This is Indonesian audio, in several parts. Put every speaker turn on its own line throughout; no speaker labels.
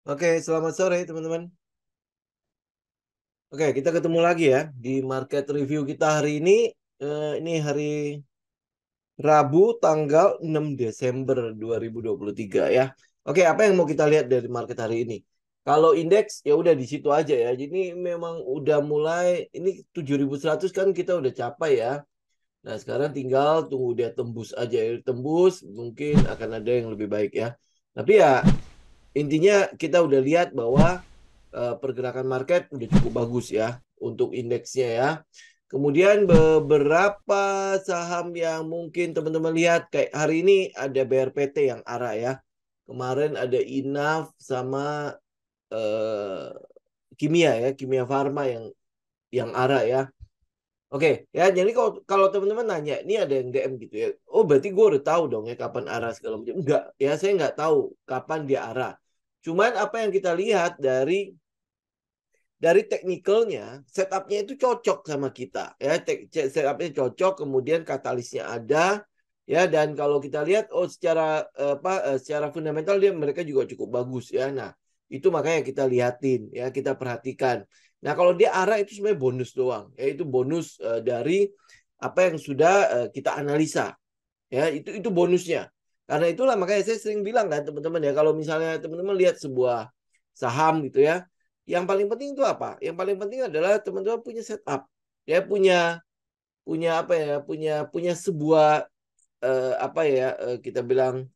Oke, selamat sore teman-teman. Oke, kita ketemu lagi ya di market review kita hari ini. Ini hari Rabu tanggal 6 Desember 2023 ya. Oke, apa yang mau kita lihat dari market hari ini? Kalau indeks ya udah di situ aja ya. Jadi memang udah mulai ini 7.100 kan kita udah capai ya. Nah, sekarang tinggal tunggu dia tembus aja ya. Tembus mungkin akan ada yang lebih baik ya. Tapi ya intinya kita udah lihat bahwa pergerakan market udah cukup bagus ya untuk indeksnya ya. Kemudian beberapa saham yang mungkin teman-teman lihat kayak hari ini ada BRPT yang arah ya. Kemarin ada Inaf sama eh, Kimia ya, Kimia Farma yang arah ya. Oke, ya jadi kalau kalau teman-teman nanya, ini ada yang DM gitu ya. Oh, berarti gue udah tahu dong ya kapan arah segala macam. Enggak, ya saya nggak tahu kapan dia arah. Cuman apa yang kita lihat dari technicalnya, setupnya itu cocok sama kita ya. Setupnya cocok, kemudian katalisnya ada ya. Dan kalau kita lihat, oh secara secara fundamental dia mereka juga cukup bagus ya. Nah itu makanya kita lihatin ya, kita perhatikan. Nah kalau dia arah itu sebenarnya bonus doang, ya itu bonus dari apa yang sudah kita analisa ya. Itu bonusnya. Karena itulah makanya saya sering bilang kan teman-teman ya, kalau misalnya teman-teman lihat sebuah saham gitu ya, yang paling penting itu apa? Yang paling penting adalah teman-teman punya setup, ya punya punya apa ya, punya sebuah apa ya, kita bilang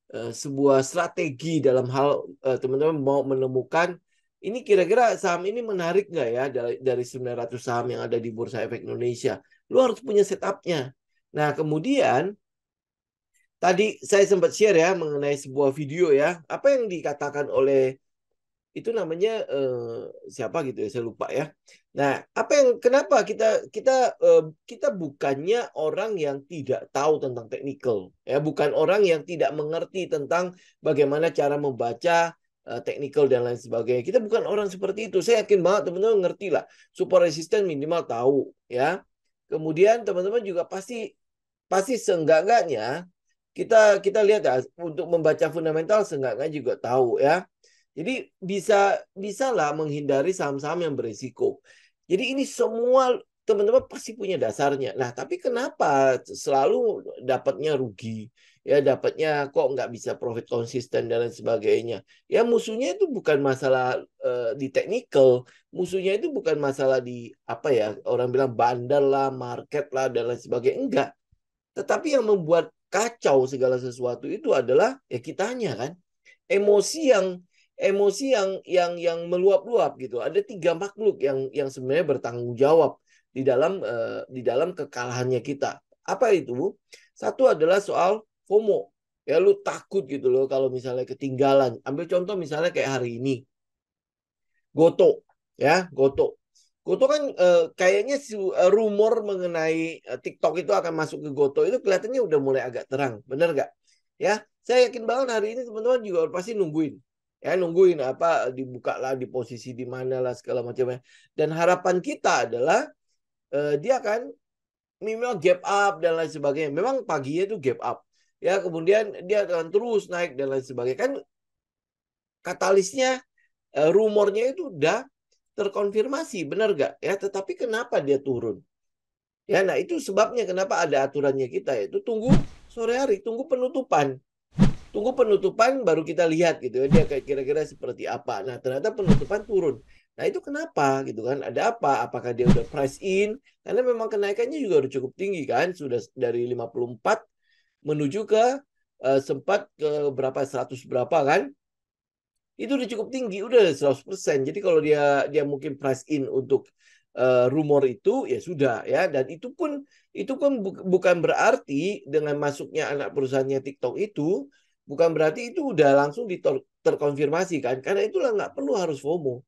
sebuah strategi dalam hal teman-teman mau menemukan ini kira-kira saham ini menarik nggak ya dari 900 saham yang ada di Bursa Efek Indonesia. Lu harus punya setupnya. Nah kemudian tadi saya sempat share ya mengenai sebuah video ya. Apa yang dikatakan oleh itu namanya siapa gitu ya, saya lupa ya. Nah, apa yang kenapa kita kita kita bukannya orang yang tidak tahu tentang teknikal ya, bukan orang yang tidak mengerti tentang bagaimana cara membaca teknikal dan lain sebagainya. Kita bukan orang seperti itu. Saya yakin banget teman-teman ngerti lah. Support resisten minimal tahu ya. Kemudian teman-teman juga pasti pasti seenggak-enggaknya kita kita lihat ya, untuk membaca fundamental seenggak-enggaknya juga tahu ya. Jadi bisa lah menghindari saham-saham yang berisiko. Jadi ini semua teman-teman pasti punya dasarnya. Nah, tapi kenapa selalu dapatnya rugi? Ya, dapatnya kok nggak bisa profit konsisten dan lain sebagainya. Ya, musuhnya itu bukan masalah di technical. Musuhnya itu bukan masalah di apa ya, orang bilang bandar lah, market lah, dan lain sebagainya. Enggak. Tetapi yang membuat kacau segala sesuatu itu adalah ya kitanya kan. Emosi yang meluap-luap gitu. Ada tiga makhluk yang sebenarnya bertanggung jawab di dalam kekalahannya kita. Apa itu? Satu adalah soal FOMO. Ya lu takut gitu loh kalau misalnya ketinggalan. Ambil contoh misalnya kayak hari ini. Goto ya, Goto. Goto kan kayaknya rumor mengenai TikTok itu akan masuk ke Goto itu kelihatannya udah mulai agak terang, bener nggak? Ya, saya yakin banget hari ini teman-teman juga pasti nungguin, ya nungguin apa dibuka lah di posisi di mana lah segala macamnya. Dan harapan kita adalah dia akan minimal gap up dan lain sebagainya. Memang paginya itu gap up, ya kemudian dia akan terus naik dan lain sebagainya. Kan katalisnya rumornya itu udah terkonfirmasi, benar nggak? Ya, tetapi kenapa dia turun? Ya, nah itu sebabnya kenapa ada aturannya kita itu tunggu sore hari, tunggu penutupan baru kita lihat gitu ya dia kayak kira-kira seperti apa. Nah ternyata penutupan turun. Nah itu kenapa gitu kan? Ada apa? Apakah dia udah price in? Karena memang kenaikannya juga udah cukup tinggi kan, sudah dari 54 menuju ke sempat ke berapa 100 berapa kan? Itu udah cukup tinggi, udah 100%. Jadi kalau dia mungkin price in untuk rumor itu ya sudah ya, dan itu pun bukan berarti dengan masuknya anak perusahaannya TikTok itu bukan berarti itu udah langsung terkonfirmasi kan, karena itulah nggak perlu harus FOMO.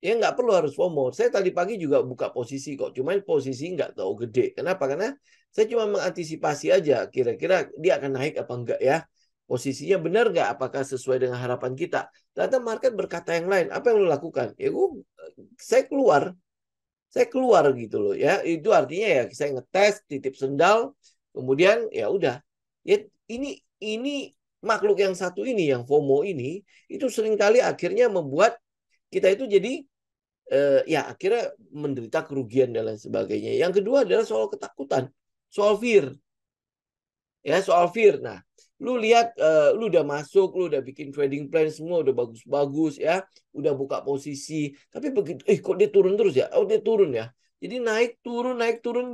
Ya nggak perlu harus FOMO. Saya tadi pagi juga buka posisi kok, cuman posisi nggak tahu gede. Kenapa? Karena saya cuma mengantisipasi aja, kira-kira dia akan naik apa enggak ya. Posisinya benar nggak? Apakah sesuai dengan harapan kita? Ternyata market berkata yang lain. Apa yang lo lakukan? Ya saya keluar, saya keluar gitu loh ya. Itu artinya ya saya ngetes, titip sendal, kemudian ya udah. Ya ini makhluk yang satu ini, yang FOMO ini, itu seringkali akhirnya membuat kita itu jadi ya akhirnya menderita kerugian dan lain sebagainya. Yang kedua adalah soal ketakutan, soal fear. Ya, soal fear. Nah, lu lihat lu udah masuk, lu udah bikin trading plan semua udah bagus-bagus ya, udah buka posisi, tapi begitu kok dia turun terus ya? Oh, dia turun ya. Jadi naik turun,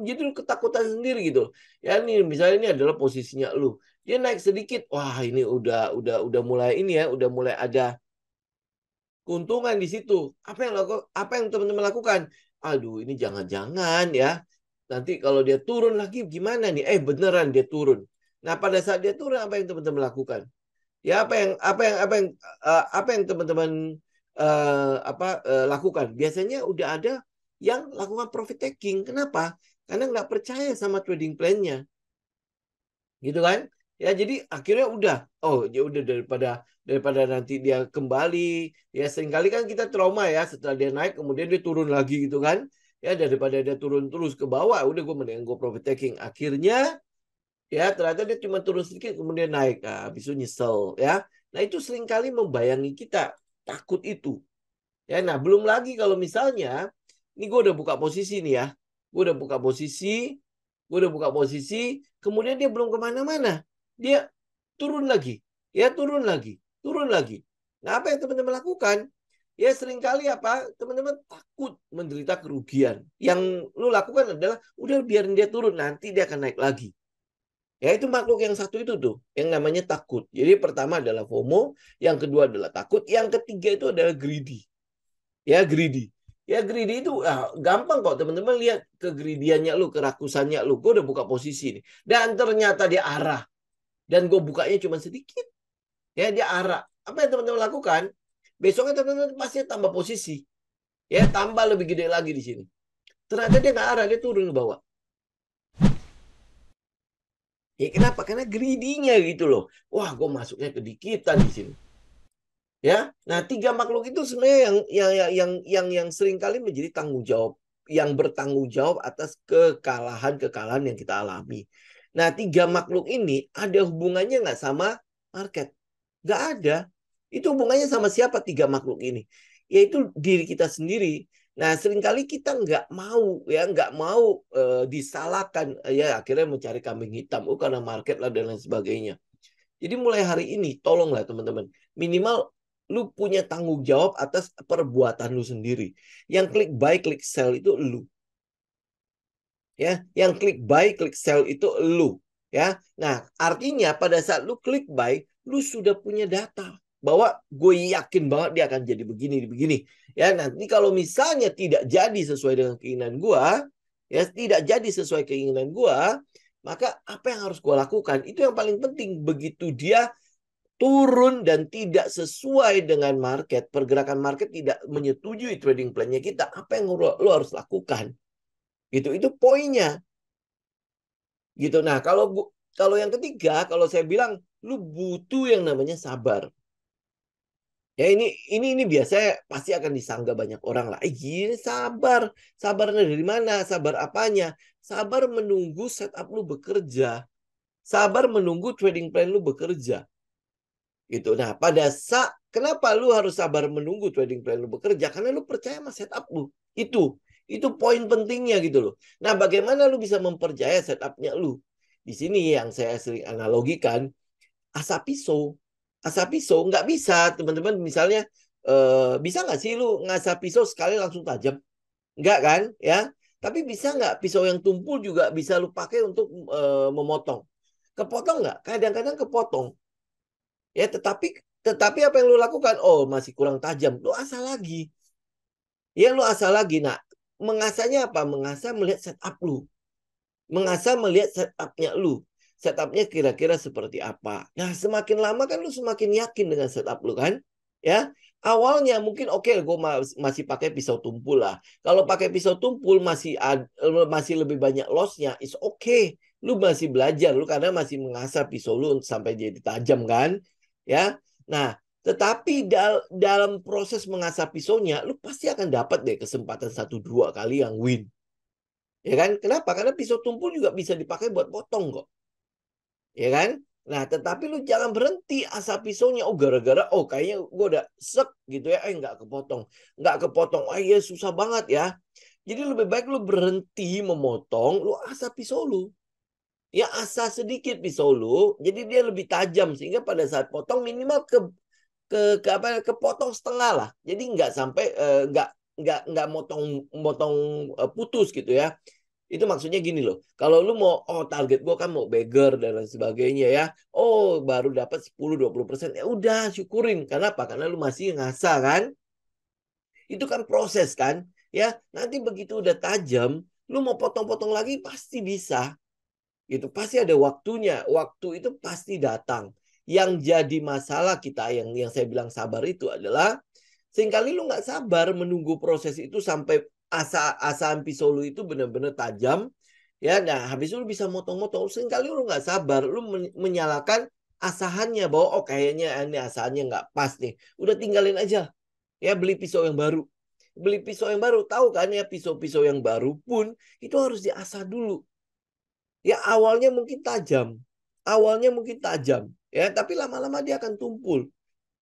jadi lu ketakutan sendiri gitu. Ya ini misalnya ini adalah posisinya lu. Dia naik sedikit, wah ini udah mulai ini ya, udah mulai ada keuntungan di situ. Apa yang teman-teman lakukan? Aduh, ini jangan-jangan ya. Nanti kalau dia turun lagi gimana nih? Beneran dia turun. Nah, pada saat dia turun apa yang teman-teman lakukan? Ya apa yang teman-teman lakukan? Biasanya udah ada yang lakukan profit taking. Kenapa? Karena nggak percaya sama trading plan-nya. Gitu kan? Ya jadi akhirnya udah, oh ya udah daripada nanti dia kembali, ya seringkali kan kita trauma ya setelah dia naik kemudian dia turun lagi gitu kan. Ya daripada dia turun terus ke bawah, udah gue mendingan gue profit taking. Akhirnya ya ternyata dia cuma turun sedikit kemudian naik. Nah, habis itu nyesel ya. Nah, itu seringkali membayangi kita, takut itu. Ya, nah belum lagi kalau misalnya ini gue udah buka posisi nih ya. Gue udah buka posisi, kemudian dia belum kemana-mana. Dia turun lagi, ya turun lagi, turun lagi. Nah, apa yang teman-teman lakukan? Ya seringkali apa? Teman-teman takut menderita kerugian. Yang lu lakukan adalah udah biarin dia turun, nanti dia akan naik lagi. Ya itu makhluk yang satu itu tuh, yang namanya takut. Jadi pertama adalah FOMO, yang kedua adalah takut, yang ketiga itu adalah greedy. Ya greedy. Ya greedy itu gampang kok teman-teman lihat kegridiannya lu, kerakusannya lu. Gue udah buka posisi nih. Dan ternyata dia arah. Dan gue bukanya cuma sedikit. Ya dia arah. Apa yang teman-teman lakukan? Besoknya teman-teman pasti tambah posisi. Ya tambah lebih gede lagi di sini. Ternyata dia nggak arah, dia turun ke bawah. Ya kenapa? Karena greedy-nya gitu loh. Wah, gue masuknya kedikitan di sini. Ya, nah tiga makhluk itu sebenarnya yang sering kali menjadi tanggung jawab, yang bertanggung jawab atas kekalahan yang kita alami. Nah, tiga makhluk ini ada hubungannya nggak sama market? Nggak ada. Itu hubungannya sama siapa tiga makhluk ini? Yaitu diri kita sendiri. Nah, seringkali kita nggak mau disalahkan, ya akhirnya mencari kambing hitam, karena market lah dan lain sebagainya. Jadi mulai hari ini, tolonglah teman-teman, minimal lu punya tanggung jawab atas perbuatan lu sendiri. Yang klik buy, klik sell itu lu. Ya, yang klik buy, klik sell itu lu. Ya, nah artinya pada saat lu klik buy, lu sudah punya data bahwa gue yakin banget dia akan jadi begini. Ya, nanti kalau misalnya tidak jadi sesuai dengan keinginan gue, ya tidak jadi sesuai keinginan gue, maka apa yang harus gue lakukan? Itu yang paling penting. Begitu dia turun dan tidak sesuai dengan market, pergerakan market tidak menyetujui trading plan-nya kita, apa yang lo harus lakukan? Gitu, itu poinnya. Gitu. Nah, kalau yang ketiga, kalau saya bilang lu butuh yang namanya sabar. Ya ini biasanya pasti akan disanggah banyak orang lah. Gini sabar. Sabarnya dari mana? Sabar apanya? Sabar menunggu setup lu bekerja. Sabar menunggu trading plan lu bekerja. Gitu. Nah, pada saat kenapa lu harus sabar menunggu trading plan lu bekerja? Karena lu percaya sama setup lu. Itu poin pentingnya gitu loh. Nah, bagaimana lu bisa mempercaya setupnya lu? Di sini yang saya sering analogikan, asap pisau. Asap pisau nggak bisa, teman-teman. Misalnya, bisa nggak sih lu ngasap pisau sekali langsung tajam? Nggak kan? Ya. Tapi bisa nggak pisau yang tumpul juga bisa lu pakai untuk memotong? Kepotong nggak? Kadang-kadang kepotong. Ya, tetapi apa yang lu lakukan? Oh, masih kurang tajam. Lu asah lagi. Ya, lu asah lagi. Nah, mengasahnya apa? Mengasah melihat setup lu. Mengasah melihat setupnya lu. Setupnya kira-kira seperti apa. Nah, semakin lama kan lu semakin yakin dengan setup lu kan? Ya, awalnya mungkin oke, gue masih pakai pisau tumpul lah. Kalau pakai pisau tumpul masih lebih banyak lossnya, is okay. Lu masih belajar lu karena masih mengasah pisau lu sampai jadi tajam kan? Ya, nah tetapi dalam proses mengasah pisaunya, lu pasti akan dapat deh kesempatan 1-2 kali yang win. Ya kan? Kenapa? Karena pisau tumpul juga bisa dipakai buat potong kok. Ya kan? Nah, tetapi lu jangan berhenti asa pisaunya. Oh, gara-gara, oh kayaknya gue udah sek gitu ya. Nggak kepotong. Nggak kepotong. Ah, iya susah banget ya. Jadi lebih baik lu berhenti memotong, lu asah pisau lu. Ya asah sedikit pisau lu, jadi dia lebih tajam. Sehingga pada saat potong minimal ke apa kepotong setengah lah. Jadi nggak sampai nggak motong putus gitu ya. Itu maksudnya gini loh. Kalau lu mau target gua kan mau beggar dan lain sebagainya ya. Oh, baru dapat 10-20%. Ya udah syukurin. Karena apa? Karena lu masih ngasah kan. Itu kan proses kan. Ya, nanti begitu udah tajam, lu mau potong-potong lagi pasti bisa. Itu pasti ada waktunya. Waktu itu pasti datang. Yang jadi masalah kita yang saya bilang sabar itu adalah seringkali lu nggak sabar menunggu proses itu sampai asam pisau lu itu benar-benar tajam. Ya, nah habis itu lu bisa motong-motong. Seringkali lu nggak sabar, lu menyalakan asahannya bahwa oh kayaknya ini asahannya nggak pas nih. Udah tinggalin aja. Ya beli pisau yang baru. Beli pisau yang baru, tahu kan ya pisau-pisau yang baru pun itu harus diasah dulu. Ya awalnya mungkin tajam. Awalnya mungkin tajam. Ya, tapi lama-lama dia akan tumpul.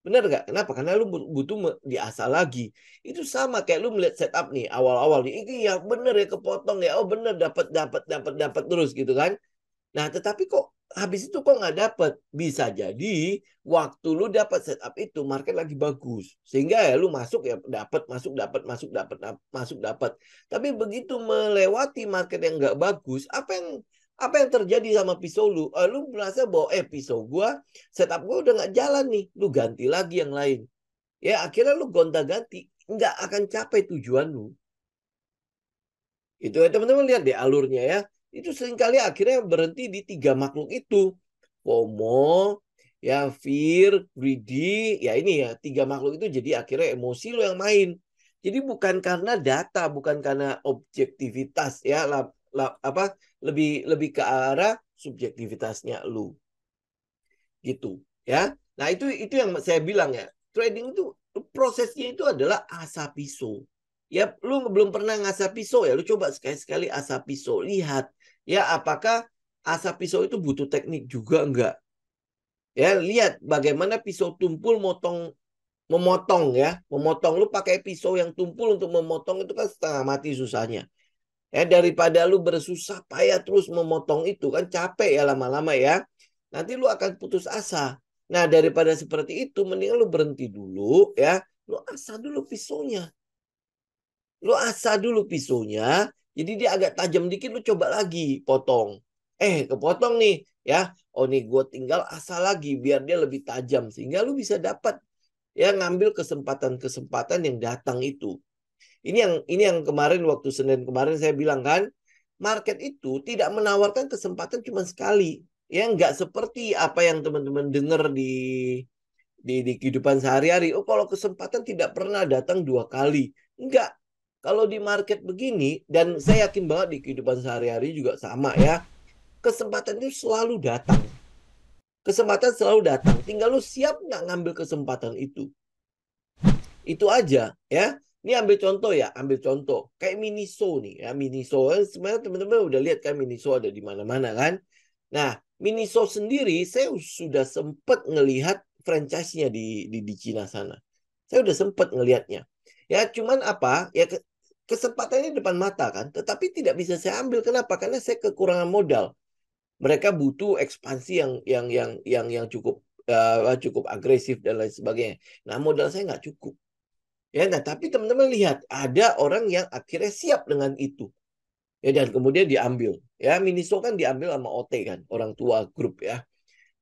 Benar nggak? Kenapa? Karena lu butuh diasah lagi. Itu sama kayak lu melihat setup nih awal-awal nih. Ini ya bener ya kepotong ya. Oh bener dapat terus gitu kan. Nah, tetapi kok habis itu kok nggak dapat? Bisa jadi waktu lu dapat setup itu market lagi bagus. Sehingga ya lu masuk ya dapat, masuk dapat, masuk dapat, masuk dapat. Tapi begitu melewati market yang nggak bagus, apa yang terjadi sama pisau lu? Lu merasa bahwa pisau gua setup gua udah nggak jalan nih. Lu ganti lagi yang lain. Ya akhirnya lu gonta-ganti, nggak akan capai tujuan lu. Itu ya teman-teman lihat deh alurnya ya. Itu seringkali akhirnya berhenti di tiga makhluk itu. FOMO, ya fear, greedy, ya ini ya tiga makhluk itu jadi akhirnya emosi lo yang main. Jadi bukan karena data, bukan karena objektivitas ya, apa lebih lebih ke arah subjektivitasnya lu gitu ya. Nah, itu yang saya bilang ya. Trading itu prosesnya itu adalah asap pisau. Ya, lu belum pernah ngasah pisau ya, lu coba sekali-sekali asah pisau, lihat ya apakah asah pisau itu butuh teknik juga enggak. Ya, lihat bagaimana pisau tumpul memotong ya, memotong lu pakai pisau yang tumpul untuk memotong itu kan setengah mati susahnya. Ya, daripada lu bersusah payah terus memotong itu kan capek ya lama-lama ya. Nanti lu akan putus asa. Nah, daripada seperti itu mendingan lu berhenti dulu ya. Lu asah dulu pisaunya. Lu asah dulu pisaunya. Jadi dia agak tajam dikit lu coba lagi potong. Kepotong nih ya. Oh nih gue tinggal asah lagi biar dia lebih tajam sehingga lu bisa dapat ya ngambil kesempatan-kesempatan yang datang itu. Ini yang kemarin waktu Senin kemarin saya bilang kan, market itu tidak menawarkan kesempatan cuma sekali. Ya nggak seperti apa yang teman-teman dengar di kehidupan sehari-hari. Oh kalau kesempatan tidak pernah datang dua kali. Enggak. Kalau di market begini, dan saya yakin banget di kehidupan sehari-hari juga sama ya. Kesempatan itu selalu datang. Kesempatan selalu datang. Tinggal lu siap nggak ngambil kesempatan itu. Itu aja ya. Ini ambil contoh ya, ambil contoh. Kayak Miniso nih ya, Miniso. Sebenarnya teman-teman udah lihat kan Miniso ada di mana-mana kan. Nah, Miniso sendiri saya sudah sempat ngelihat franchise-nya di Cina sana. Saya udah sempat ngelihatnya. Ya, cuman apa? Ya kesempatannya depan mata kan, tetapi tidak bisa saya ambil. Kenapa? Karena saya kekurangan modal. Mereka butuh ekspansi yang cukup agresif dan lain sebagainya. Nah, modal saya nggak cukup. Ya, nah tapi teman-teman lihat ada orang yang akhirnya siap dengan itu. Ya dan kemudian diambil. Ya Miniso kan diambil sama OT kan, orang tua grup ya.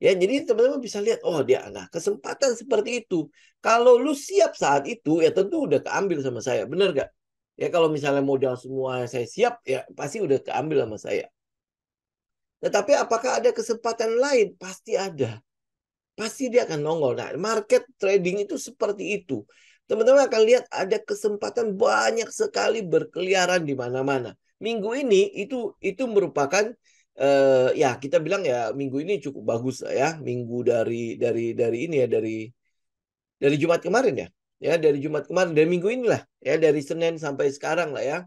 Ya jadi teman-teman bisa lihat oh dia nah kesempatan seperti itu. Kalau lu siap saat itu ya tentu udah keambil sama saya. Benar gak? Ya kalau misalnya modal semua saya siap ya pasti udah keambil sama saya. Tetapi apakah ada kesempatan lain? Pasti ada. Pasti dia akan nongol. Nah, market trading itu seperti itu. Teman-teman akan lihat ada kesempatan banyak sekali berkeliaran di mana-mana. Minggu ini itu merupakan ya kita bilang ya minggu ini cukup bagus lah ya. Minggu dari ini ya dari Jumat kemarin ya. Ya, dari Jumat kemarin dari minggu inilah ya dari Senin sampai sekarang lah ya.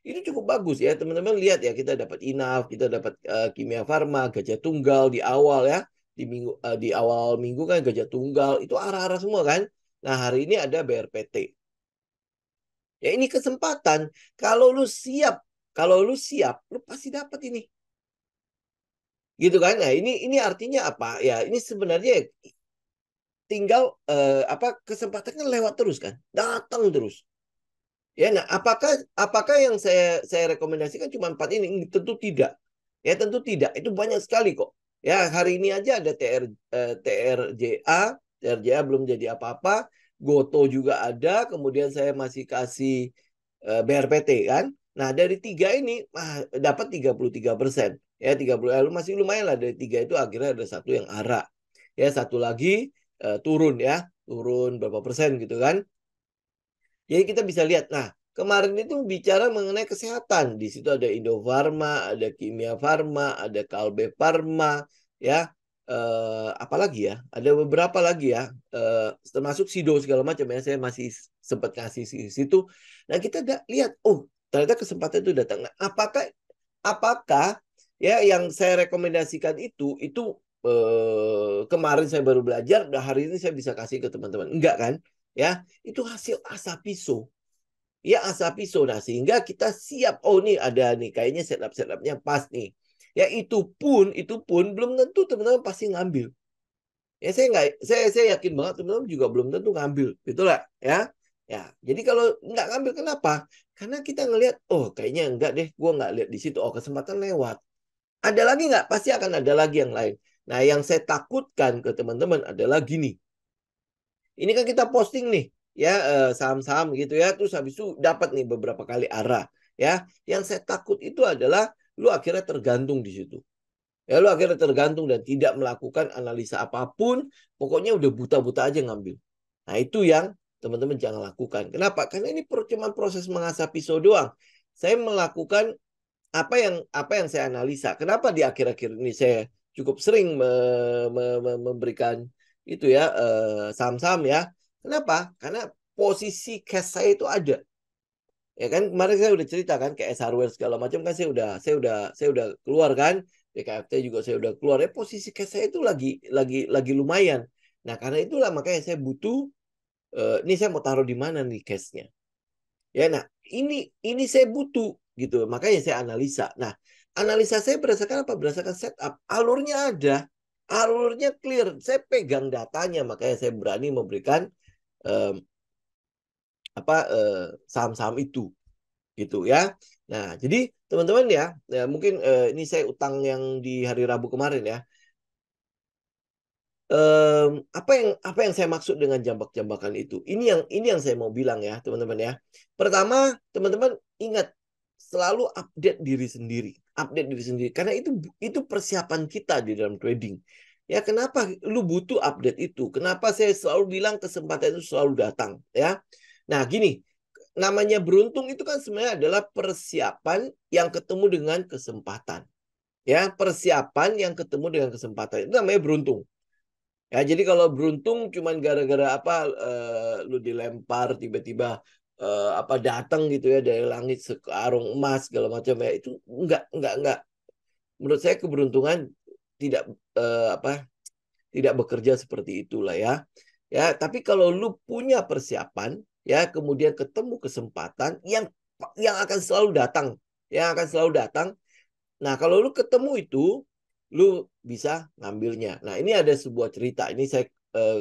Itu cukup bagus ya. Teman-teman lihat ya kita dapat Inaf, kita dapat Kimia Farma, Gajah Tunggal di awal ya. di awal minggu kan Gajah Tunggal, itu arah-arah semua kan. Nah, hari ini ada BRPT. Ya ini kesempatan. Kalau lu siap, lu pasti dapat ini. Gitu kan? Nah, ini artinya apa? Ya, ini sebenarnya tinggal kesempatannya lewat terus kan. Datang terus. Ya, nah apakah yang saya rekomendasikan cuma 4 ini? Tentu tidak. Ya, tentu tidak. Itu banyak sekali kok. Ya, hari ini aja ada TRJA belum jadi apa-apa. Goto juga ada. Kemudian saya masih kasih BRPT kan. Nah, dari 3 ini dapat 33%. Ya, 30 masih lumayan lah, dari 3 itu akhirnya ada satu yang arah. Ya, satu lagi turun ya. Turun berapa persen gitu kan. Jadi kita bisa lihat, nah kemarin itu bicara mengenai kesehatan. Di situ ada Indofarma, ada Kimia Farma, ada Kalbe Farma, ya. Apalagi ya, ada beberapa lagi ya, termasuk Sido segala macam ya. Saya masih sempat kasih di situ. Nah kita lihat, oh ternyata kesempatan itu datang. Nah, apakah ya yang saya rekomendasikan itu kemarin saya baru belajar, dan hari ini saya bisa kasih ke teman-teman? Enggak kan? Ya, itu hasil asap pisau. Ya, asap pisau. Nah, sehingga kita siap. Oh, nih ada nih, kayaknya setupnya pas nih. Ya, itu pun belum tentu teman-teman pasti ngambil. Ya, saya yakin banget teman-teman juga belum tentu ngambil, gitu lah, ya. Ya, jadi kalau nggak ngambil kenapa? Karena kita ngelihat, oh kayaknya enggak deh, gue nggak lihat di situ. Oh, kesempatan lewat. Ada lagi nggak? Pasti akan ada lagi yang lain. Nah, yang saya takutkan ke teman-teman adalah gini. Ini kan kita posting nih ya, saham-saham gitu ya, terus habis itu dapat nih beberapa kali arah ya. Yang saya takut itu adalah lu akhirnya tergantung di situ. Ya, lu akhirnya tergantung dan tidak melakukan analisa apapun, pokoknya udah buta-buta aja ngambil. Nah, itu yang teman-teman jangan lakukan. Kenapa? Karena ini cuma proses mengasah pisau doang. Saya melakukan apa yang saya analisa. Kenapa di akhir-akhir ini saya cukup sering memberikan itu ya, saham-saham ya. Kenapa? Karena posisi cash saya itu ada. Ya kan kemarin saya udah cerita kan, kayak S Hardware segala macam kan, saya udah keluar kan. BKFT juga saya udah keluar, ya posisi cash saya itu lagi lumayan. Nah, karena itulah makanya saya butuh, ini saya mau taruh di mana nih cashnya. Ya, nah ini saya butuh gitu. Makanya saya analisa. Nah, analisa saya berdasarkan apa? Berdasarkan setup. Alurnya ada, alurnya clear. Saya pegang datanya, makanya saya berani memberikan eh, saham-saham itu gitu ya. Nah, jadi teman-teman ya, mungkin ini saya utang yang di hari Rabu kemarin ya. Apa yang saya maksud dengan jambak-jambakan itu? Ini yang saya mau bilang ya, teman-teman ya. Pertama, teman-teman ingat selalu update diri sendiri, karena itu persiapan kita di dalam trading. Ya, kenapa lu butuh update itu? Kenapa saya selalu bilang kesempatan itu selalu datang, ya. Nah, gini, namanya beruntung itu kan sebenarnya adalah persiapan yang ketemu dengan kesempatan. Ya, persiapan yang ketemu dengan kesempatan. Itu namanya beruntung. Ya, jadi kalau beruntung cuman gara-gara lu dilempar tiba-tiba datang gitu ya dari langit sekarung emas segala macam ya, itu enggak. Menurut saya keberuntungan tidak eh, apa tidak bekerja seperti itulah ya. Ya, tapi kalau lu punya persiapan ya, kemudian ketemu kesempatan yang akan selalu datang, Nah, kalau lu ketemu itu, lu bisa ngambilnya. Nah, ini ada sebuah cerita. Ini saya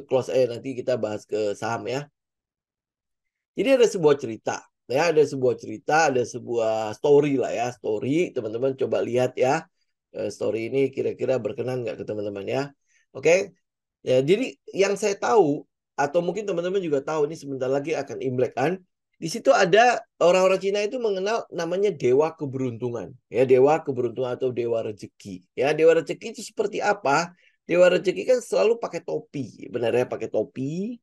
close aja, nanti kita bahas ke saham ya. Jadi ada sebuah story lah ya, story. Teman-teman coba lihat ya. Story ini kira-kira berkenan nggak ke teman-teman ya? Oke. Ya, jadi yang saya tahu, atau mungkin teman-teman juga tahu, ini sebentar lagi akan Imlek kan. Di situ ada orang-orang Cina itu mengenal namanya dewa keberuntungan. Ya, dewa keberuntungan atau dewa rezeki. Ya, dewa rezeki itu seperti apa? Dewa rezeki kan selalu pakai topi. Benar ya, pakai topi.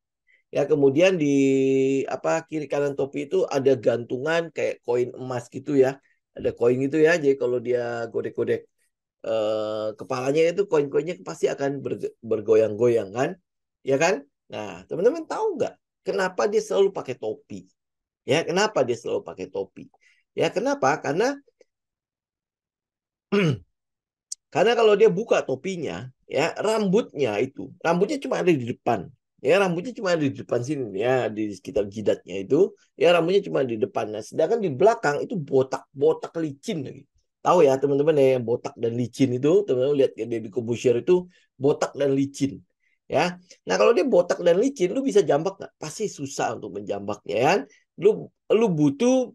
Ya, kemudian di kiri kanan topi itu ada gantungan kayak koin emas gitu ya. Ada koin gitu ya. Jadi kalau dia godek-godek kepalanya itu, koin-koinnya pasti akan bergoyang-goyang kan, ya kan? Nah, teman-teman tahu nggak kenapa dia selalu pakai topi? Ya, kenapa dia selalu pakai topi? Ya, kenapa? Karena karena kalau dia buka topinya, ya rambutnya cuma ada di depan. Ya, rambutnya cuma ada di depan sini ya, di sekitar jidatnya itu. Ya, rambutnya cuma di depan. Nah, sedangkan di belakang itu botak licin lagi. Tahu ya teman-teman ya, yang botak dan licin itu, teman-teman lihat ya, Deddy Corbuzier itu botak dan licin. Ya. Nah, kalau dia botak dan licin, lu bisa jambak nggak? Pasti susah untuk menjambaknya ya. Lu butuh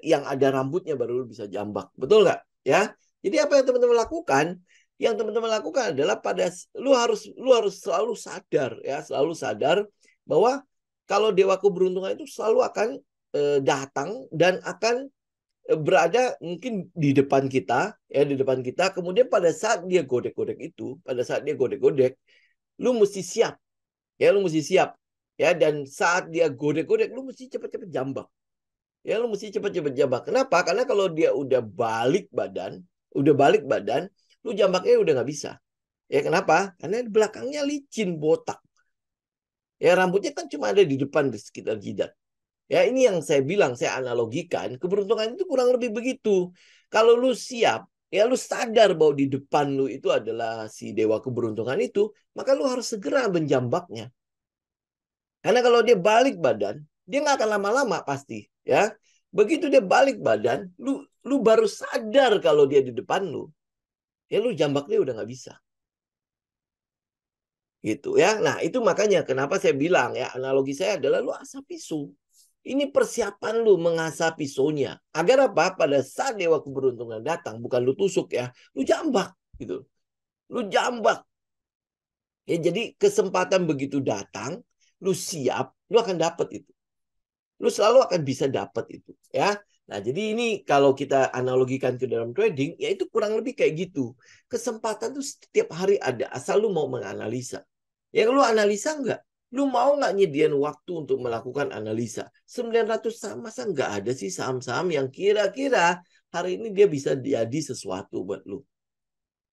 yang ada rambutnya baru lu bisa jambak. Betul nggak? Ya. Jadi apa yang teman-teman lakukan? Yang teman-teman lakukan adalah lu harus selalu sadar ya, selalu sadar bahwa kalau dewa keberuntungan itu selalu akan datang dan akan berada mungkin di depan kita ya, di depan kita. Kemudian pada saat dia godek-godek, lu mesti siap ya, lu mesti siap ya. Dan saat dia godek-godek, lu mesti cepat-cepat jambak ya, lu mesti cepat-cepat jambak. Kenapa? Karena kalau dia udah balik badan, lu jambaknya udah nggak bisa. Ya kenapa? Karena di belakangnya licin, botak. Ya rambutnya kan cuma ada di depan di sekitar jidat. Ya ini yang saya bilang, saya analogikan, keberuntungan itu kurang lebih begitu. Kalau lu siap, ya lu sadar bahwa di depan lu itu adalah si dewa keberuntungan itu, maka lu harus segera menjambaknya. Karena kalau dia balik badan, dia nggak akan lama-lama pasti. Ya, begitu dia balik badan, lu baru sadar kalau dia di depan lu, ya lu jambak dia udah nggak bisa. Gitu ya. Nah, itu makanya kenapa saya bilang ya, analogi saya adalah lu asap pisau. Ini persiapan lu mengasah pisaunya. Agar apa? Pada saat dewa keberuntungan datang, bukan lu tusuk ya, lu jambak gitu. Lu jambak. Ya, jadi kesempatan begitu datang, lu siap, lu akan dapat itu. Lu selalu akan bisa dapat itu, ya. Nah, jadi ini kalau kita analogikan ke dalam trading, ya itu kurang lebih kayak gitu. Kesempatan tuh setiap hari ada, asal lu mau menganalisa. Ya lu analisa nggak? Lu mau nggak nyediain waktu untuk melakukan analisa? 900 saham masa nggak ada sih saham-saham yang kira-kira hari ini dia bisa jadi sesuatu buat lu.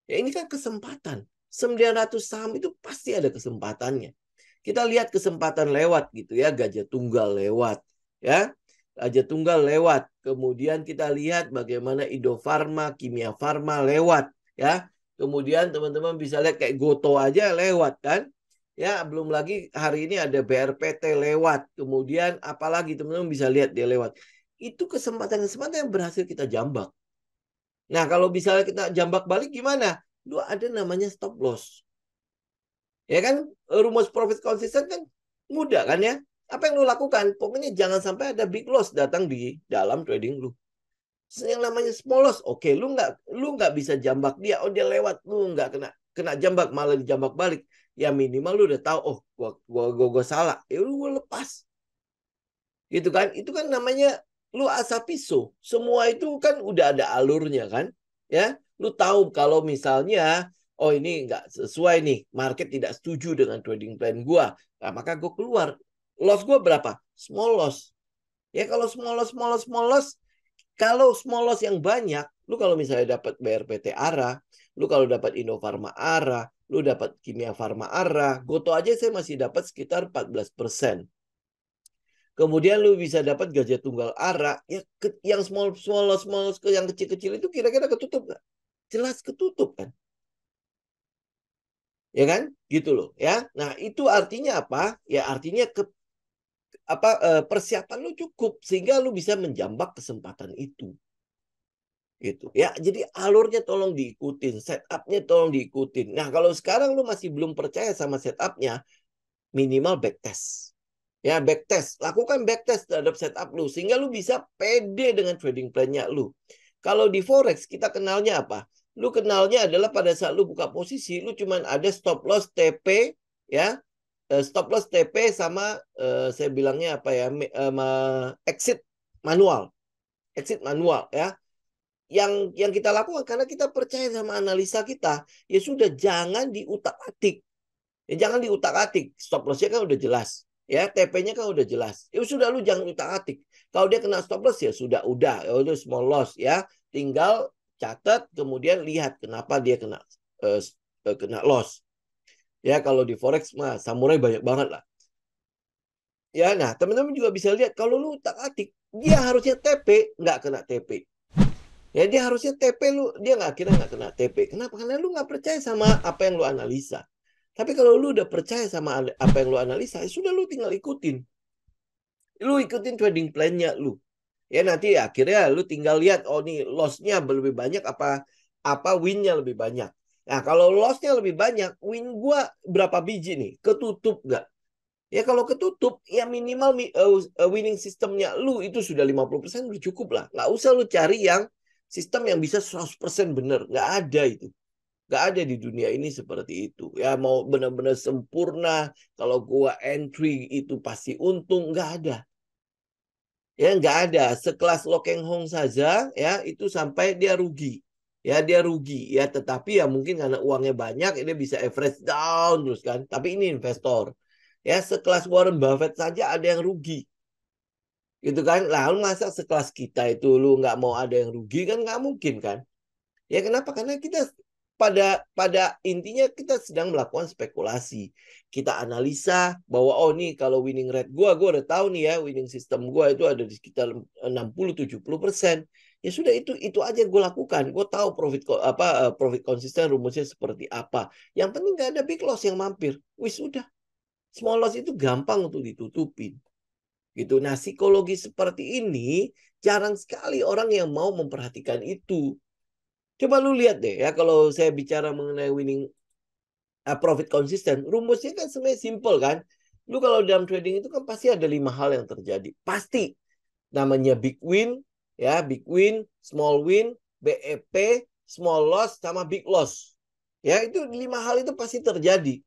Ya ini kan kesempatan. 900 saham itu pasti ada kesempatannya. Kita lihat kesempatan lewat gitu ya, Gajah Tunggal lewat ya. Gajah Tunggal lewat. Kemudian kita lihat bagaimana Indofarma, Kimia Farma lewat ya. Kemudian teman-teman bisa lihat kayak Goto aja lewat kan. Ya, belum lagi hari ini ada BRPT lewat. Kemudian apalagi teman-teman bisa lihat dia lewat. Itu kesempatan-kesempatan yang berhasil kita jambak. Nah, kalau misalnya kita jambak balik gimana? Lu ada namanya stop loss. Ya kan, rumus profit konsisten kan mudah kan ya. Apa yang lu lakukan? Pokoknya jangan sampai ada big loss datang di dalam trading lu. Yang namanya small loss, oke, lu nggak bisa jambak dia. Oh, dia lewat, lu nggak kena jambak, malah dijambak balik. Ya minimal lu udah tahu, oh, gua salah. Ya lu gua lepas. Gitu kan? Itu kan namanya lu asap pisau. Semua itu kan udah ada alurnya kan? Ya, lu tahu kalau misalnya oh ini nggak sesuai nih, market tidak setuju dengan trading plan gua. Nah, maka gua keluar. Loss gua berapa? Small loss. Ya kalau small loss, kalau small loss yang banyak, lu kalau misalnya dapat BRPT ARA, lu kalau dapat Indofarma ARA, lu dapat Kimia Farma ARA, Goto aja saya masih dapat sekitar 14%. Kemudian lu bisa dapat Gajah Tunggal ARA, ya yang small yang kecil-kecil itu kira-kira ketutup nggak? Jelas ketutup kan? Ya kan? Gitu loh ya. Nah, itu artinya apa? Ya artinya persiapan lu cukup sehingga lu bisa menjambak kesempatan itu. Gitu ya. Jadi alurnya tolong diikutin, setupnya tolong diikutin. Nah, kalau sekarang lu masih belum percaya sama setupnya, minimal backtest. Ya, backtest. Lakukan backtest terhadap setup lu. Sehingga lu bisa pede dengan trading plan-nya lu. Kalau di Forex, kita kenalnya apa? Lu kenalnya adalah pada saat lu buka posisi, lu cuman ada stop loss TP, ya. Stop loss TP sama, saya bilangnya apa ya, exit manual. Exit manual, ya. Yang kita lakukan karena kita percaya sama analisa kita, ya sudah jangan diutak-atik. Ya jangan diutak-atik. Stop loss-nya kan udah jelas. Ya, TP-nya kan udah jelas. Ya sudah lu jangan utak-atik. Kalau dia kena stop loss ya udah. Ya udah small loss ya. Tinggal catat kemudian lihat kenapa dia kena loss. Ya, kalau di forex mah samurai banyak banget lah. Ya, nah teman-teman juga bisa lihat kalau lu utak-atik dia harusnya TP nggak kena TP. Ya dia harusnya TP lu, dia nggak kena TP. Kenapa? Karena lu nggak percaya sama apa yang lu analisa. Tapi kalau lu udah percaya sama apa yang lu analisa, ya sudah lu tinggal ikutin. Lu ikutin trading plan-nya lu. Ya nanti akhirnya lu tinggal lihat, oh nih loss-nya lebih banyak apa win-nya lebih banyak. Nah kalau loss-nya lebih banyak, win gua berapa biji nih? Ketutup nggak? Ya kalau ketutup, ya minimal winning sistemnya lu itu sudah 50% udah cukup lah. Nggak usah lu cari yang sistem yang bisa 100% bener. Nggak ada itu. Nggak ada di dunia ini seperti itu. Ya mau benar-benar sempurna, kalau gua entry itu pasti untung, nggak ada. Ya nggak ada. Sekelas Lo Keng Hong saja, ya itu sampai dia rugi. Ya dia rugi. Ya tetapi ya mungkin karena uangnya banyak, ini bisa average down terus kan. Tapi ini investor. Ya sekelas Warren Buffett saja ada yang rugi. Gitu kan. Lalu masa sekelas kita itu lu nggak mau ada yang rugi kan nggak mungkin kan. Ya kenapa? Karena kita pada intinya kita sedang melakukan spekulasi. Kita analisa bahwa oh nih kalau winning rate gua udah tahu nih ya winning system gua itu ada di sekitar 60-70%. Ya sudah itu aja gue lakukan. Gue tahu profit konsisten rumusnya seperti apa. Yang penting nggak ada big loss yang mampir. Wis udah. Small loss itu gampang untuk ditutupin. Gitu. Nah, psikologi seperti ini jarang sekali orang yang mau memperhatikan itu. Coba lu lihat deh ya kalau saya bicara mengenai winning profit konsisten, rumusnya kan sebenarnya simple kan. Lu kalau dalam trading itu kan pasti ada 5 hal yang terjadi. Pasti namanya big win, ya big win, small win, BEP, small loss sama big loss. Ya itu 5 hal itu pasti terjadi.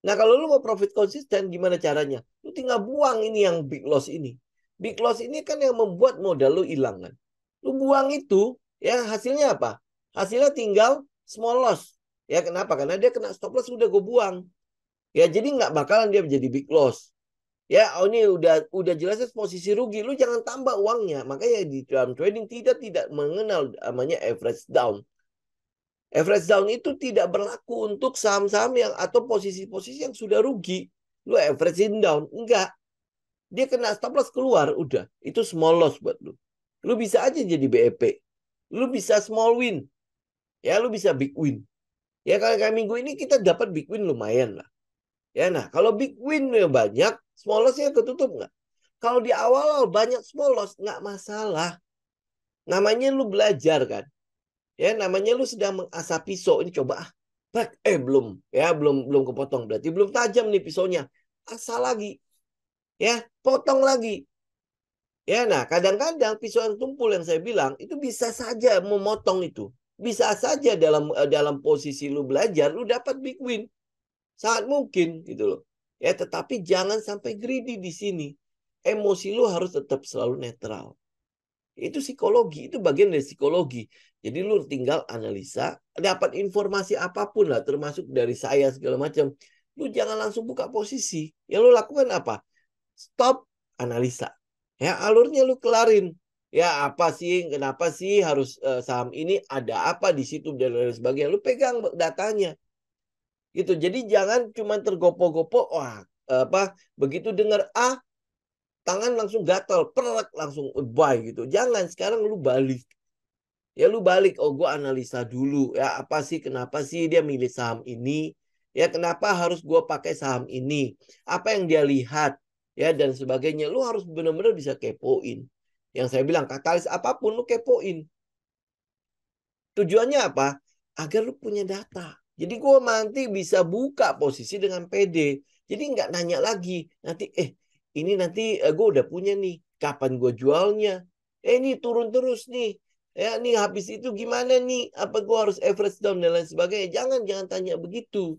Nah kalau lu mau profit konsisten gimana caranya? Lu tinggal buang ini yang big loss ini. Big loss ini kan yang membuat modal lu hilang kan. Lu buang itu, ya hasilnya apa? Hasilnya tinggal small loss. Ya kenapa? Karena dia kena stop loss udah gue buang. Ya jadi nggak bakalan dia menjadi big loss. Ya, oh ini udah jelas posisi rugi. Lu jangan tambah uangnya. Makanya di dalam trading tidak mengenal namanya average down. Average down itu tidak berlaku untuk saham-saham yang atau posisi-posisi yang sudah rugi. Lu averaging down. Enggak. Dia kena stop loss keluar. Udah. Itu small loss buat lu. Lu bisa aja jadi BEP. Lu bisa small win. Ya, lu bisa big win. Ya, kayak minggu ini kita dapat big win lumayan lah. Ya, nah kalau big win banyak, small loss-nya ketutup nggak? Kalau di awal banyak small loss, nggak masalah. Namanya lu belajar kan. Ya, namanya lu sedang mengasah pisau. Ini coba belum ya belum kepotong berarti belum tajam nih pisaunya, asal lagi ya potong lagi ya. Nah kadang-kadang pisau yang tumpul yang saya bilang itu bisa saja memotong itu, bisa saja dalam posisi lu belajar lu dapat big win, sangat mungkin gitu loh ya. Tetapi jangan sampai greedy di sini, emosi lu harus tetap selalu netral. Itu psikologi, itu bagian dari psikologi. Jadi lu tinggal analisa, dapat informasi apapun lah, termasuk dari saya segala macam. Lu jangan langsung buka posisi. Yang lu lakukan apa? Stop, analisa. Ya, alurnya lu kelarin. Ya, apa sih, kenapa sih harus saham ini, ada apa di situ dan lain sebagainya. Lu pegang datanya. Gitu. Jadi jangan cuma tergopoh-gopoh, wah, begitu dengar A, tangan langsung gatal, perak langsung buy gitu. Jangan, sekarang lu balik. Ya lu balik, oh gue analisa dulu. Ya apa sih, kenapa sih dia milih saham ini? Ya kenapa harus gue pakai saham ini? Apa yang dia lihat? Ya dan sebagainya. Lu harus benar-benar bisa kepoin. Yang saya bilang, katalis apapun lu kepoin. Tujuannya apa? Agar lu punya data. Jadi gue nanti bisa buka posisi dengan PD. Jadi nggak nanya lagi. Nanti, ini nanti gue udah punya nih. Kapan gue jualnya? Ini turun terus nih. Ya, nih habis itu gimana nih? Apa gue harus average down dan lain sebagainya? Jangan tanya begitu.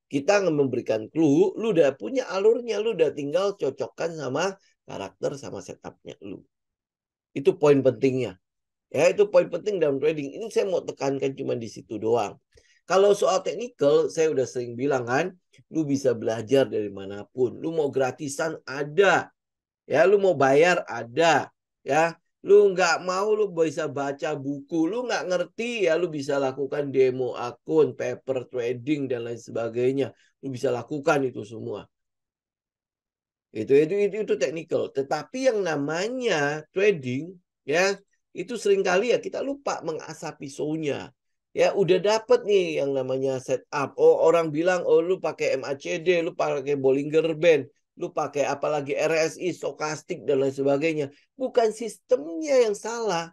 Kita memberikan clue, lu udah punya alurnya, lu udah tinggal cocokkan sama karakter sama setupnya lu. Itu poin pentingnya. Ya, itu poin penting dalam trading. Ini saya mau tekankan cuma di situ doang. Kalau soal technical, saya udah sering bilang kan, lu bisa belajar dari manapun. Lu mau gratisan ada, ya. Lu mau bayar ada, ya. Lu nggak mau, lu bisa baca buku. Lu nggak ngerti, ya lu bisa lakukan demo akun, paper trading dan lain sebagainya. Lu bisa lakukan itu semua. Itu technical. Tetapi yang namanya trading, ya itu seringkali ya kita lupa mengasah pisaunya. Ya udah dapet nih yang namanya setup. Oh orang bilang, oh lu pakai MACD, lu pakai Bollinger Band, lu pakai apalagi RSI, stokastik dan lain sebagainya. Bukan sistemnya yang salah.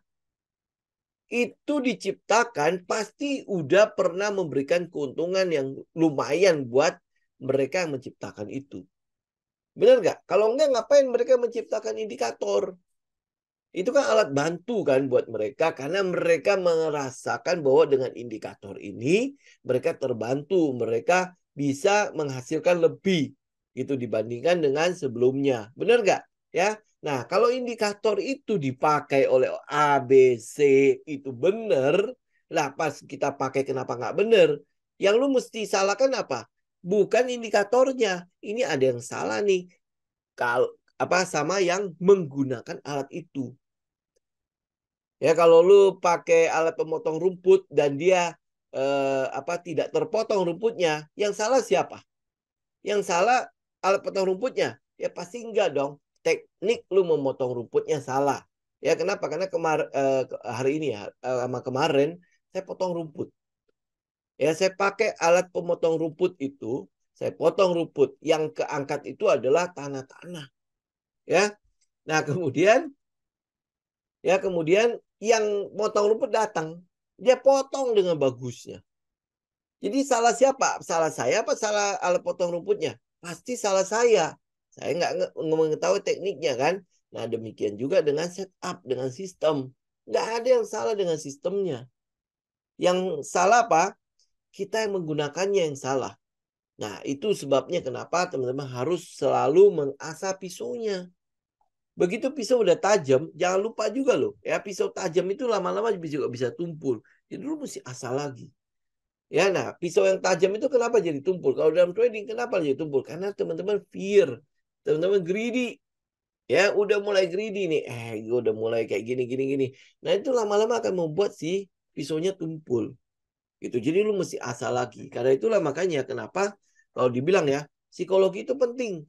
Itu diciptakan pasti udah pernah memberikan keuntungan yang lumayan buat mereka yang menciptakan itu. Benar nggak? Kalau enggak, ngapain mereka menciptakan indikator? Itu kan alat bantu kan buat mereka karena mereka merasakan bahwa dengan indikator ini mereka terbantu, mereka bisa menghasilkan lebih gitu dibandingkan dengan sebelumnya. Benar nggak? Ya. Nah, kalau indikator itu dipakai oleh A, B, C itu benar, lah pas kita pakai kenapa nggak benar? Yang lu mesti salahkan apa? Bukan indikatornya. Ini ada yang salah nih. Kalau apa sama yang menggunakan alat itu. Ya kalau lu pakai alat pemotong rumput dan dia tidak terpotong rumputnya, yang salah siapa? Yang salah alat potong rumputnya? Ya pasti enggak dong. Teknik lu memotong rumputnya salah. Ya kenapa? Karena hari ini ya sama kemarin saya potong rumput. Ya saya pakai alat pemotong rumput itu, saya potong rumput. Yang keangkat itu adalah tanah-tanah. Ya. Nah, kemudian yang potong rumput datang, dia potong dengan bagusnya. Jadi salah siapa? Salah saya apa salah alat potong rumputnya? Pasti salah saya. Saya nggak mengetahui tekniknya kan. Nah demikian juga dengan setup, dengan sistem. Nggak ada yang salah dengan sistemnya. Yang salah apa? Kita yang menggunakannya yang salah. Nah itu sebabnya kenapa teman-teman harus selalu mengasah pisaunya. Begitu pisau udah tajam, jangan lupa juga loh. Ya pisau tajam itu lama-lama juga bisa tumpul. Jadi lu mesti asah lagi. Ya, nah pisau yang tajam itu kenapa jadi tumpul? Kalau dalam trading kenapa jadi tumpul? Karena teman-teman fear, teman-teman greedy. Ya, udah mulai greedy nih. Gue udah mulai kayak gini, gini, gini. Nah itu lama-lama akan membuat si pisaunya tumpul. Gitu. Jadi lu mesti asah lagi. Karena itulah makanya kenapa kalau dibilang ya psikologi itu penting.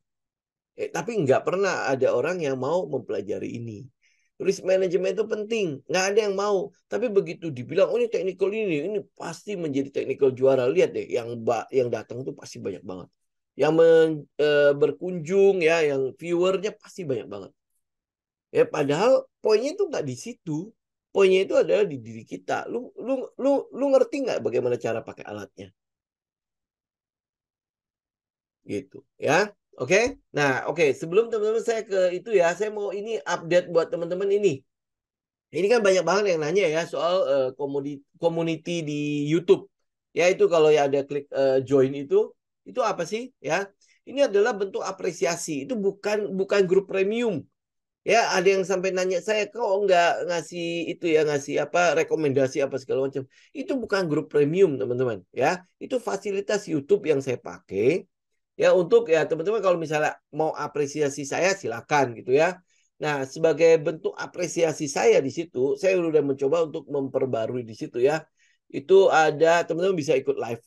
Tapi nggak pernah ada orang yang mau mempelajari ini. Risk management itu penting. Nggak ada yang mau. Tapi begitu dibilang, oh ini technical ini pasti menjadi technical juara. Lihat deh, yang datang tuh pasti banyak banget. Yang berkunjung ya, yang viewernya pasti banyak banget. Ya padahal poinnya itu nggak di situ. Poinnya itu adalah di diri kita. Lu ngerti nggak bagaimana cara pakai alatnya? Gitu ya. Oke. Nah, oke, sebelum teman-teman saya ke itu ya, saya mau ini update buat teman-teman ini. Ini kan banyak banget yang nanya ya soal community di YouTube. Ya itu kalau ya ada klik join itu apa sih ya? Ini adalah bentuk apresiasi. Itu bukan grup premium. Ya, ada yang sampai nanya saya kok nggak ngasih itu ya, ngasih apa rekomendasi apa segala macam. Itu bukan grup premium, teman-teman, ya. Itu fasilitas YouTube yang saya pakai ya untuk ya teman-teman kalau misalnya mau apresiasi saya silakan gitu ya. Nah, sebagai bentuk apresiasi saya di situ, saya udah mencoba untuk memperbarui di situ ya. Itu ada teman-teman bisa ikut live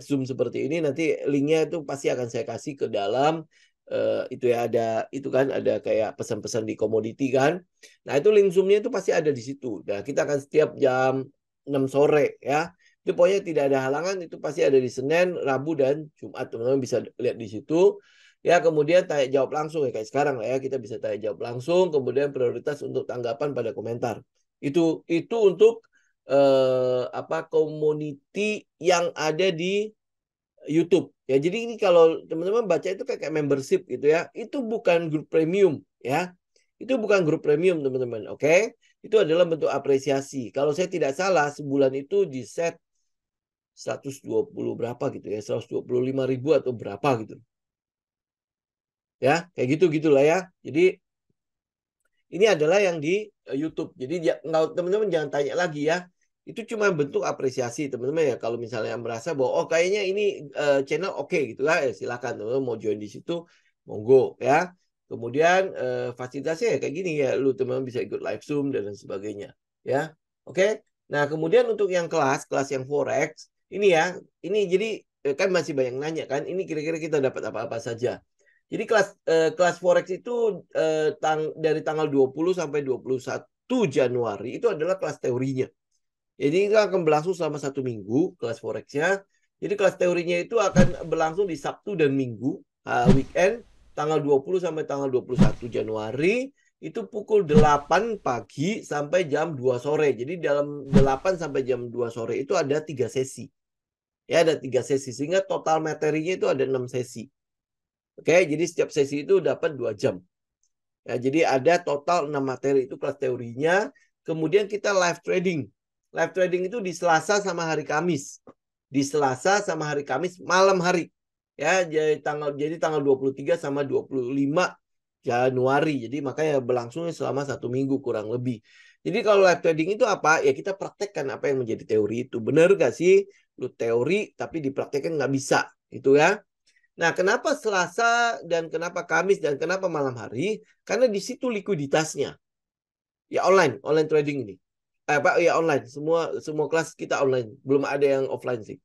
Zoom seperti ini, nanti linknya itu pasti akan saya kasih ke dalam itu ya, ada itu kan ada kayak pesan-pesan di komoditi kan. Nah, itu link Zoom-nya itu pasti ada di situ. Nah, kita akan setiap jam 6 sore ya. Itu pokoknya tidak ada halangan, itu pasti ada di Senin, Rabu, dan Jumat. Teman-teman bisa lihat di situ. Ya, kemudian tanya jawab langsung ya kayak sekarang lah ya, kita bisa tanya jawab langsung, kemudian prioritas untuk tanggapan pada komentar. Itu untuk community yang ada di YouTube. Ya, jadi ini kalau teman-teman baca itu kayak membership gitu ya. Itu bukan grup premium ya. Itu bukan grup premium, teman-teman. Oke? Itu adalah bentuk apresiasi. Kalau saya tidak salah, sebulan itu di set 120 berapa gitu ya, 125.000 atau berapa gitu ya, kayak gitu gitulah ya. Jadi ini adalah yang di YouTube. Jadi teman-teman jangan tanya lagi ya, itu cuma bentuk apresiasi teman-teman ya. Kalau misalnya merasa bahwa oh kayaknya ini channel oke gitu lah, ya silakan teman-teman mau join di situ, monggo ya. Kemudian fasilitasnya ya kayak gini ya, lu teman-teman bisa ikut live Zoom dan lain sebagainya ya. Oke. Nah, kemudian untuk yang kelas yang forex ini ya, ini jadi kan masih banyak nanya kan, ini kira-kira kita dapat apa-apa saja. Jadi kelas forex itu dari tanggal 20 sampai Januari itu adalah kelas teorinya. Jadi itu akan berlangsung selama 1 minggu kelas forex-nya. Jadi kelas teorinya itu akan berlangsung di Sabtu dan Minggu, weekend, tanggal 20 sampai tanggal 21 Januari, itu pukul 8 pagi sampai jam 2 sore. Jadi dalam 8 sampai jam 2 sore itu ada 3 sesi. Ya, ada 3 sesi, sehingga total materinya itu ada 6 sesi. Oke, jadi setiap sesi itu dapat 2 jam. Ya, jadi ada total 6 materi itu kelas teorinya. Kemudian kita live trading. Live trading itu di Selasa sama hari Kamis. Di Selasa sama hari Kamis malam hari. Ya, jadi tanggal 23 sama 25 Januari. Jadi makanya berlangsungnya selama 1 minggu kurang lebih. Jadi kalau live trading itu apa? Ya kita praktekkan apa yang menjadi teori itu. Benar gak sih? Lu teori tapi dipraktekkan nggak bisa. Itu ya. Nah, kenapa Selasa dan kenapa Kamis dan kenapa malam hari? Karena di situ likuiditasnya. Ya online trading ini. Pak, ya online. Semua kelas kita online. Belum ada yang offline sih.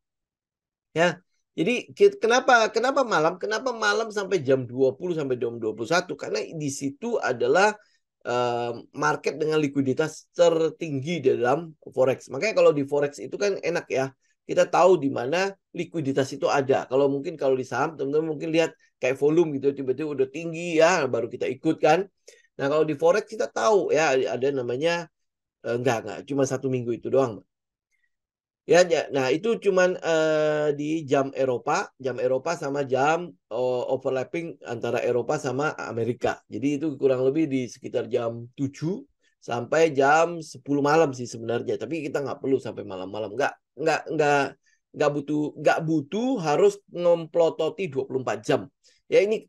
Ya. Jadi kenapa malam? Kenapa malam sampai jam 20 sampai jam 21? Karena di situ adalah market dengan likuiditas tertinggi dalam forex. Makanya kalau di forex itu kan enak ya. Kita tahu di mana likuiditas itu ada. Kalau di saham teman-teman mungkin lihat kayak volume gitu tiba-tiba udah tinggi ya baru kita ikut kan. Nah, kalau di forex kita tahu ya ada namanya enggak cuma 1 minggu itu doang. Ya, nah itu cuman di jam Eropa sama jam overlapping antara Eropa sama Amerika. Jadi itu kurang lebih di sekitar jam 7 sampai jam 10 malam sih sebenarnya. Tapi kita nggak perlu sampai malam-malam. Nggak butuh harus ngomplototi 24 jam. Ya ini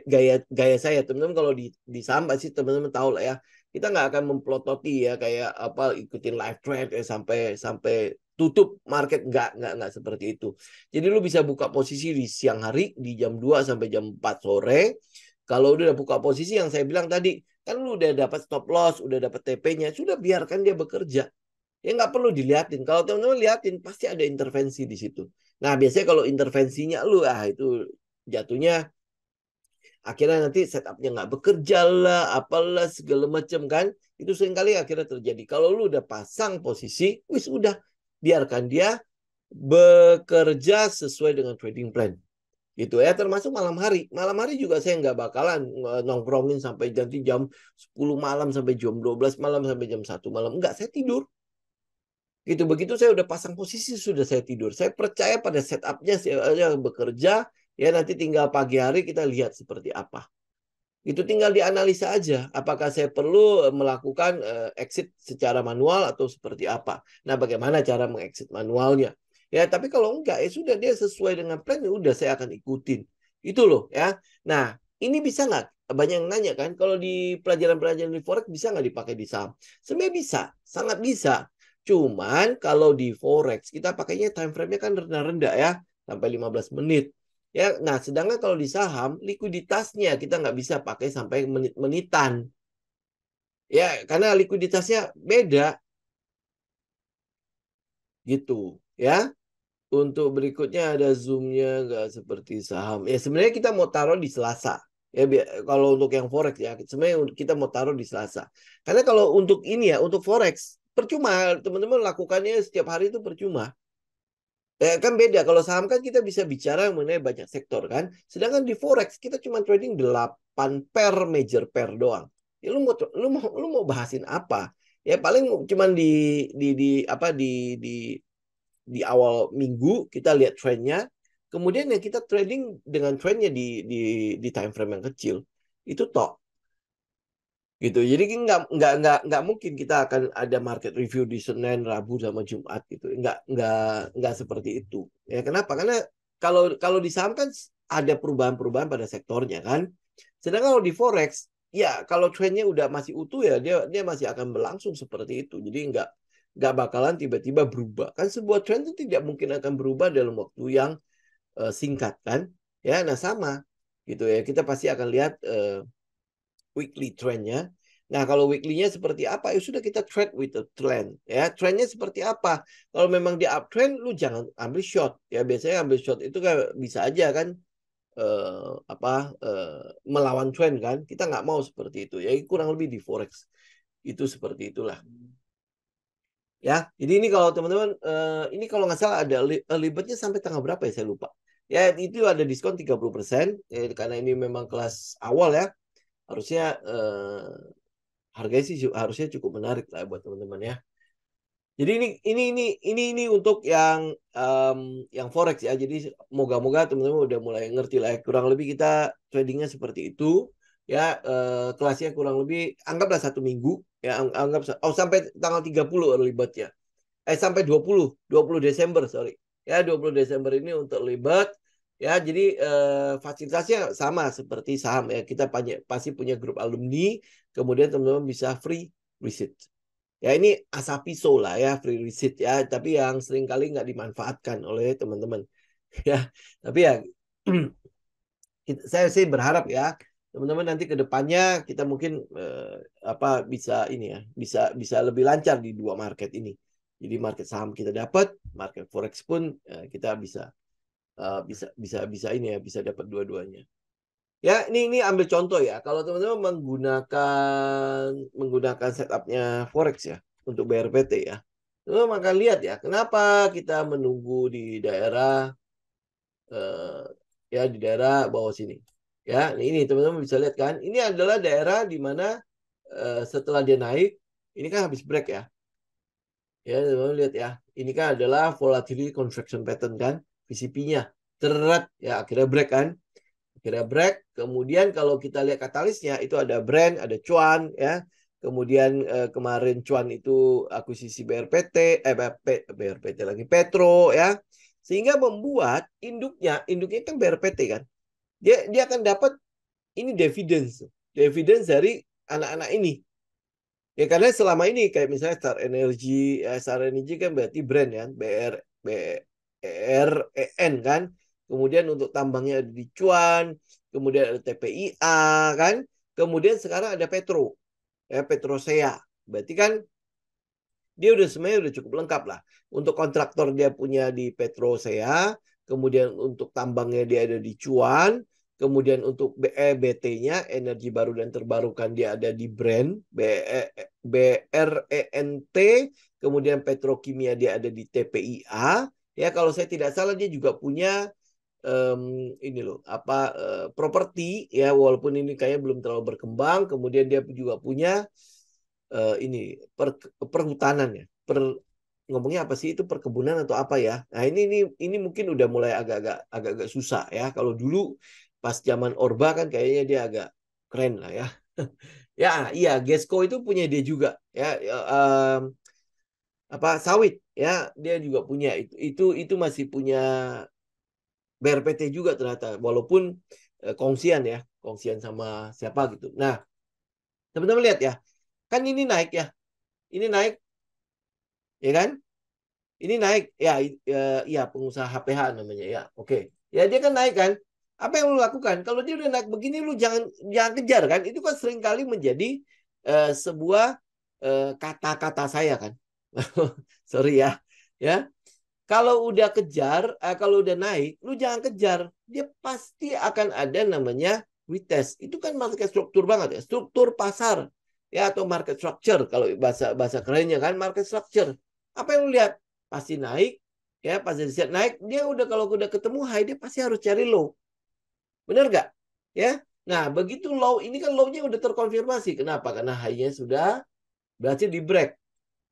gaya saya teman-teman. Kalau di saham pasti teman-teman tahu lah ya. Kita nggak akan memplototi ya kayak apa ikutin live trade sampai sampai tutup market, nggak seperti itu. Jadi lu bisa buka posisi di siang hari di jam 2 sampai jam 4 sore. Kalau udah buka posisi yang saya bilang tadi, kan lu udah dapat stop loss, udah dapat TP-nya, sudah biarkan dia bekerja. Ya nggak perlu diliatin. Kalau teman-teman liatin pasti ada intervensi di situ. Nah, biasanya kalau intervensinya lu itu jatuhnya akhirnya nanti setupnya nggak bekerja lah, apalah segala macam kan. Itu seringkali akhirnya terjadi. Kalau lu udah pasang posisi, wis udah biarkan dia bekerja sesuai dengan trading plan. Gitu ya, termasuk malam hari. Malam hari juga saya nggak bakalan nongkrongin sampai nanti jam 10 malam sampai jam 12 malam sampai jam 1 malam. Enggak, saya tidur. Gitu, begitu saya udah pasang posisi sudah saya tidur. Saya percaya pada setupnya saya bekerja. Ya nanti tinggal pagi hari kita lihat seperti apa. Itu tinggal dianalisa aja. Apakah saya perlu melakukan exit secara manual atau seperti apa. Nah, bagaimana cara mengexit manualnya. Ya, tapi kalau enggak, ya sudah dia sesuai dengan plan, ya udah saya akan ikutin. Itu loh ya. Nah, ini bisa nggak? Banyak yang nanya kan, kalau di pelajaran-pelajaran di Forex bisa nggak dipakai di saham? Sebenarnya bisa, sangat bisa. Cuman kalau di Forex, kita pakainya time frame-nya kan rendah-rendah ya, sampai 15 menit. Ya, nah sedangkan kalau di saham likuiditasnya kita nggak bisa pakai sampai menit-menitan. Ya, karena likuiditasnya beda gitu. Ya, untuk berikutnya ada zoomnya nggak seperti saham. Ya sebenarnya kita mau taruh di Selasa. Ya, kalau untuk yang forex ya, sebenarnya kita mau taruh di Selasa. Karena kalau untuk ini ya, untuk forex percuma teman-teman lakukannya setiap hari itu percuma. Kan beda. Kalau saham kan kita bisa bicara mengenai banyak sektor kan. Sedangkan di forex kita cuma trading 8 major pair doang. Ya, lu mau bahasin apa? Ya paling cuma di awal minggu kita lihat trennya. Kemudian yang kita trading dengan trennya di time frame yang kecil. Itu tok gitu. Jadi nggak mungkin kita akan ada market review di Senin, Rabu sama Jumat gitu. Nggak seperti itu. Ya kenapa? Karena kalau kalau di saham kan ada perubahan-perubahan pada sektornya kan. Sedangkan kalau di forex ya kalau trennya udah masih utuh ya dia masih akan berlangsung seperti itu. Jadi nggak bakalan tiba-tiba berubah. Kan sebuah tren itu tidak mungkin akan berubah dalam waktu yang singkat kan. Ya, nah sama gitu ya. Kita pasti akan lihat weekly trendnya. Nah, kalau weekly-nya seperti apa? Ya sudah kita trade with the trend. Ya, trendnya seperti apa? Kalau memang di uptrend, lu jangan ambil short. Ya, biasanya ambil short itu kan bisa aja kan melawan trend kan. Kita nggak mau seperti itu. Ya, kurang lebih di forex. Itu seperti itulah. Ya, jadi ini kalau teman-teman, ini kalau nggak salah ada libetnya sampai tanggal berapa ya, saya lupa. Ya, itu ada diskon 30%, karena ini memang kelas awal ya. Harusnya harganya sih harusnya cukup menarik lah buat teman-teman ya. Jadi ini untuk yang forex ya. Jadi moga-moga teman-teman udah mulai ngerti lah ya. Kurang lebih kita tradingnya seperti itu ya. Kelasnya kurang lebih anggaplah 1 minggu ya. Anggap sampai tanggal 30 early bird ya. Sampai 20 Desember, sorry. Ya, 20 Desember ini untuk early bird. Ya, jadi fasilitasnya sama seperti saham ya. Kita pasti punya grup alumni, kemudian teman-teman bisa free visit. Ya, ini asapiso lah ya, free visit ya, tapi yang sering kali nggak dimanfaatkan oleh teman-teman. Ya, tapi ya saya sih berharap ya teman-teman nanti ke depannya kita mungkin bisa ini ya, bisa lebih lancar di dua market ini. Jadi market saham kita dapat, market forex pun kita bisa ini ya, bisa dapat dua-duanya. Ya, ini ambil contoh ya. Kalau teman-teman menggunakan setupnya forex ya untuk BRPT ya. Teman-teman akan lihat ya, kenapa kita menunggu di daerah eh, ya di daerah bawah sini. Ya, ini teman-teman bisa lihat kan, ini adalah daerah di mana setelah dia naik, ini kan habis break ya. Ya, teman-teman lihat ya. Ini kan adalah volatility contraction pattern kan, VCP-nya. Terat ya, akhirnya break kan. Akhirnya break. Kemudian kalau kita lihat katalisnya itu ada brand, ada cuan ya. Kemudian kemarin cuan itu akuisisi BRPT, BRPT lagi Petro ya. Sehingga membuat induknya kan BRPT kan. Dia akan dapat ini dividends. Dividends dari anak-anak ini. Ya karena selama ini kayak misalnya Star Energy kan berarti brand ya, BREN kan. Kemudian untuk tambangnya ada di Cuan, kemudian ada TPIA kan. Kemudian sekarang ada Petro, ya Petrosea. Berarti kan dia sebenarnya udah cukup lengkap lah. Untuk kontraktor dia punya di Petrosea, kemudian untuk tambangnya dia ada di Cuan, kemudian untuk BT-nya energi baru dan terbarukan dia ada di Brand, BRENT, kemudian petrokimia dia ada di TPIA. Ya kalau saya tidak salah dia juga punya ini loh properti ya, walaupun ini kayaknya belum terlalu berkembang. Kemudian dia juga punya ini perhutanan ya, ngomongnya apa sih itu, perkebunan atau apa ya. Nah ini mungkin udah mulai agak-agak susah ya. Kalau dulu pas zaman Orba kan kayaknya dia agak keren lah ya. Ya iya, Gesco itu punya dia juga ya, sawit ya, dia juga punya itu masih punya BRPT juga ternyata, walaupun kongsian sama siapa gitu. Nah teman-teman lihat ya, kan ini naik ya, ini naik ya kan. Ini naik ya, ya pengusaha HPH namanya ya. Oke. Ya dia kan naik kan. Apa yang lu lakukan? Kalau dia udah naik begini lu jangan kejar kan. Itu kan seringkali menjadi sebuah kata-kata saya kan. Sorry ya. Ya. Kalau udah kejar, kalau udah naik, lu jangan kejar. Dia pasti akan ada namanya retest. Itu kan market struktur banget ya. Struktur pasar ya, atau market structure kalau bahasa bahasa kerennya kan, market structure. Apa yang lu lihat? Pasti naik ya, pasti siap naik. Dia udah kalau udah ketemu high dia pasti harus cari low. Benar nggak? Ya. Nah, begitu low ini kan low-nya udah terkonfirmasi. Kenapa? Karena high-nya sudah berarti di break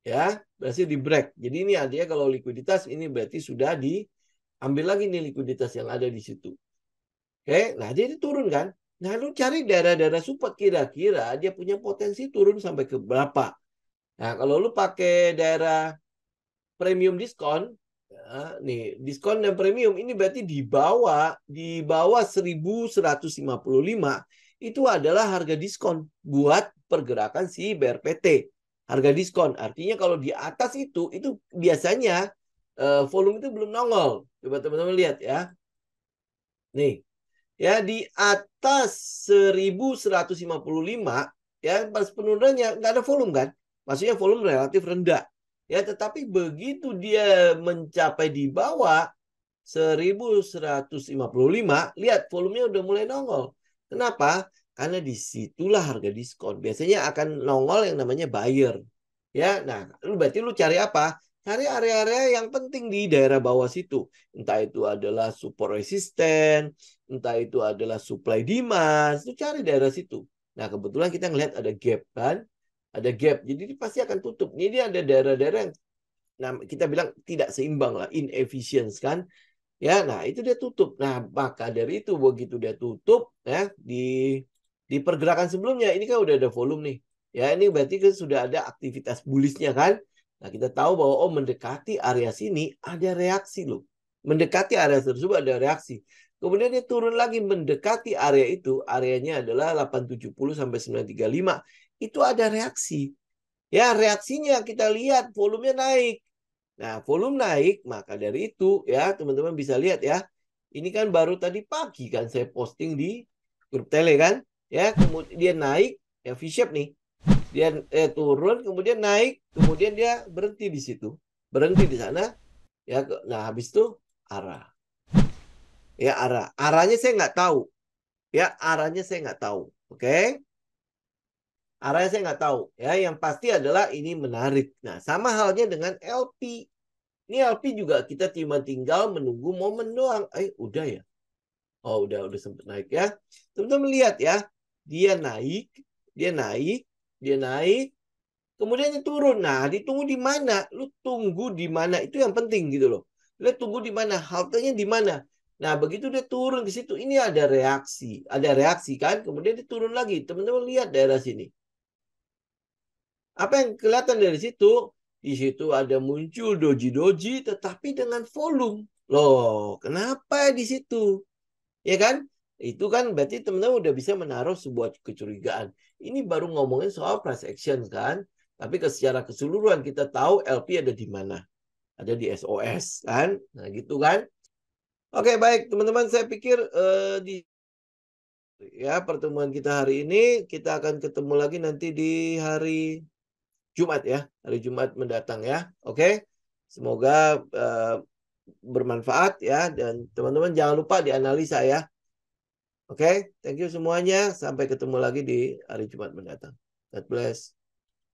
ya, berarti di break. Jadi ini artinya kalau likuiditas ini berarti sudah diambil lagi nih likuiditas yang ada di situ. Oke, nah dia turun kan. Nah, lu cari daerah-daerah support, kira-kira dia punya potensi turun sampai ke berapa. Nah, kalau lu pakai daerah premium diskon, ya, nih diskon dan premium ini berarti di bawah 1155 itu adalah harga diskon buat pergerakan si BRPT. Harga diskon artinya kalau di atas itu biasanya volume itu belum nongol. Coba teman-teman lihat ya. Nih, ya di atas 1155 ya pas penurunannya nggak ada volume kan. Maksudnya volume relatif rendah. Ya, tetapi begitu dia mencapai di bawah 1155, lihat volumenya udah mulai nongol. Kenapa? Karena disitulah harga diskon. Biasanya akan nongol yang namanya buyer. Ya, nah, berarti lu cari apa? Cari area-area yang penting di daerah bawah situ. Entah itu adalah support resisten, entah itu adalah supply demand. Lu cari daerah situ. Nah, kebetulan kita ngelihat ada gap kan? Ada gap. Jadi dia pasti akan tutup. Ini dia ada daerah-daerah yang kita bilang tidak seimbang lah, inefficient kan? Ya, nah itu dia tutup. Nah, maka dari itu begitu dia tutup ya di pergerakan sebelumnya ini kan udah ada volume nih. Ya, ini berarti kan sudah ada aktivitas bullish-nya kan? Nah, kita tahu bahwa oh mendekati area sini ada reaksi loh. Mendekati area tersebut ada reaksi. Kemudian dia turun lagi mendekati area itu, areanya adalah 870 sampai 935. Itu ada reaksi. Ya, reaksinya kita lihat volumenya naik. Nah, volume naik, maka dari itu ya teman-teman bisa lihat ya. Ini kan baru tadi pagi kan saya posting di grup tele kan. Ya, kemudian dia naik, ya V-shape nih. Dia turun, kemudian naik, kemudian dia berhenti di situ. Berhenti di sana. Ya, nah habis itu arah. Ya, arah. Arahnya saya nggak tahu. Ya, arahnya saya nggak tahu. Oke. Arahnya saya nggak tahu. Ya, yang pasti adalah ini menarik. Nah, sama halnya dengan LP. Ini LP juga kita cuma tinggal menunggu momen doang. Udah ya. Oh, udah sempat naik ya. Teman-teman lihat ya. Dia naik, dia naik, dia naik, kemudian dia turun. Nah, ditunggu di mana? Lu tunggu di mana? Itu yang penting gitu loh. Lu tunggu di mana? Haltenya di mana? Nah, begitu dia turun di situ, ini ada reaksi. Ada reaksi kan? Kemudian dia turun lagi. Teman-teman lihat daerah sini. Apa yang kelihatan dari situ? Di situ ada muncul doji-doji tetapi dengan volume. Loh, kenapa di situ? Ya kan? Itu kan berarti teman-teman udah bisa menaruh sebuah kecurigaan. Ini baru ngomongin soal price action kan? Tapi secara keseluruhan kita tahu LP ada di mana? Ada di SOS kan? Nah, gitu kan? Oke, baik teman-teman, saya pikir di ya pertemuan kita hari ini kita akan ketemu lagi nanti di hari Jumat ya, hari Jumat mendatang ya. Oke. Semoga bermanfaat ya dan teman-teman jangan lupa dianalisa ya. Oke, thank you semuanya. Sampai ketemu lagi di hari Jumat mendatang. God bless.